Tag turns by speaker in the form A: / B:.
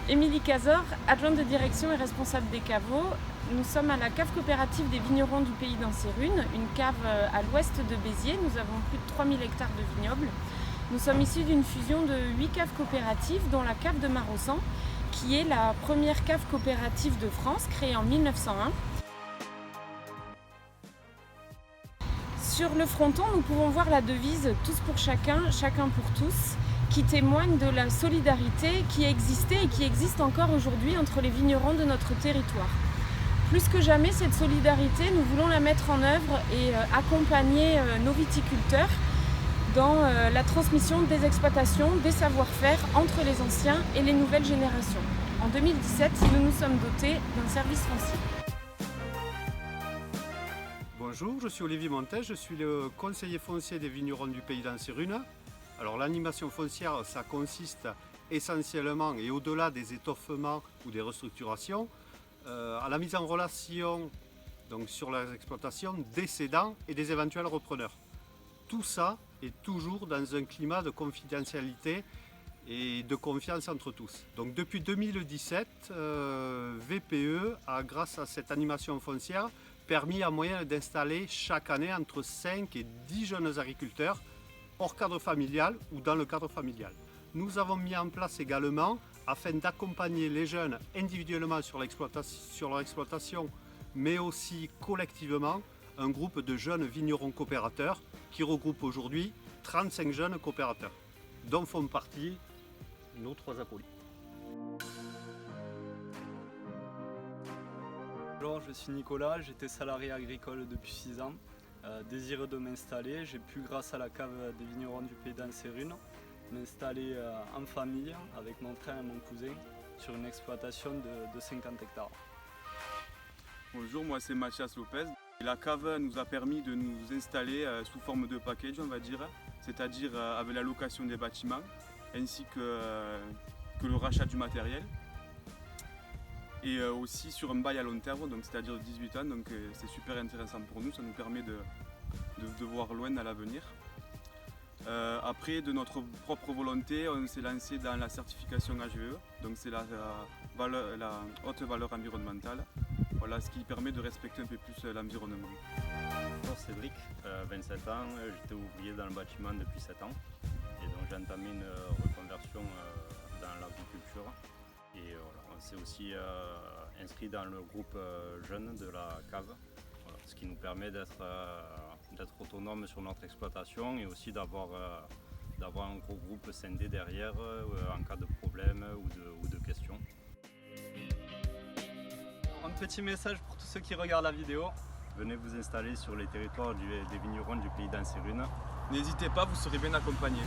A: Émilie Cazor, adjointe de direction et responsable des caveaux. Nous sommes à la cave coopérative des vignerons du pays d'Ancérunes, une cave à l'ouest de Béziers. Nous avons plus de 3000 hectares de vignobles. Nous sommes issus d'une fusion de 8 caves coopératives, dont la cave de Marossan, qui est la première cave coopérative de France, créée en 1901. Sur le fronton, nous pouvons voir la devise « Tous pour chacun, chacun pour tous », qui témoigne de la solidarité qui existait et qui existe encore aujourd'hui entre les vignerons de notre territoire. Plus que jamais, cette solidarité, nous voulons la mettre en œuvre et accompagner nos viticulteurs dans la transmission des exploitations, des savoir-faire entre les anciens et les nouvelles générations. En 2017, nous nous sommes dotés d'un service foncier.
B: Bonjour, je suis Olivier Montet, je suis le conseiller foncier des vignerons du pays d'Ancérunes. Alors l'animation foncière, ça consiste essentiellement et au-delà des étoffements ou des restructurations, à la mise en relation donc, sur les exploitations des cédants et des éventuels repreneurs. Tout ça est toujours dans un climat de confidentialité et de confiance entre tous. Donc depuis 2017, VPE a, grâce à cette animation foncière, permis en moyenne d'installer chaque année entre 5 et 10 jeunes agriculteurs hors cadre familial ou dans le cadre familial. Nous avons mis en place également, afin d'accompagner les jeunes individuellement sur leur exploitation, mais aussi collectivement, un groupe de jeunes vignerons coopérateurs qui regroupe aujourd'hui 35 jeunes coopérateurs, dont font partie nos 3 acolytes.
C: Bonjour, je suis Nicolas, j'étais salarié agricole depuis 6 ans. Désireux de m'installer, j'ai pu, grâce à la cave des vignerons du pays d'Ancérunes, m'installer en famille avec mon frère et mon cousin sur une exploitation de 50 hectares.
D: Bonjour, moi c'est Mathias Lopez. La cave nous a permis de nous installer sous forme de package, on va dire, c'est-à-dire avec la location des bâtiments ainsi que le rachat du matériel. Et aussi sur un bail à long terme, donc c'est-à-dire 18 ans, donc c'est super intéressant pour nous, ça nous permet de voir loin à l'avenir. Après, de notre propre volonté, on s'est lancé dans la certification HVE, donc c'est la haute valeur environnementale, voilà, ce qui permet de respecter un peu plus l'environnement.
E: Bonjour Cédric, 27 ans, j'étais ouvrier dans le bâtiment depuis 7 ans et donc j'ai entamé une reconversion dans l'agriculture. Et voilà, on s'est aussi inscrit dans le groupe jeune de la cave, voilà, ce qui nous permet d'être autonome sur notre exploitation et aussi d'avoir un gros groupe scindé derrière en cas de problème ou de questions.
C: Un petit message pour tous ceux qui regardent la vidéo.
E: Venez vous installer sur les territoires des vignerons du pays d'Ancérunes.
D: N'hésitez pas, vous serez bien accompagnés.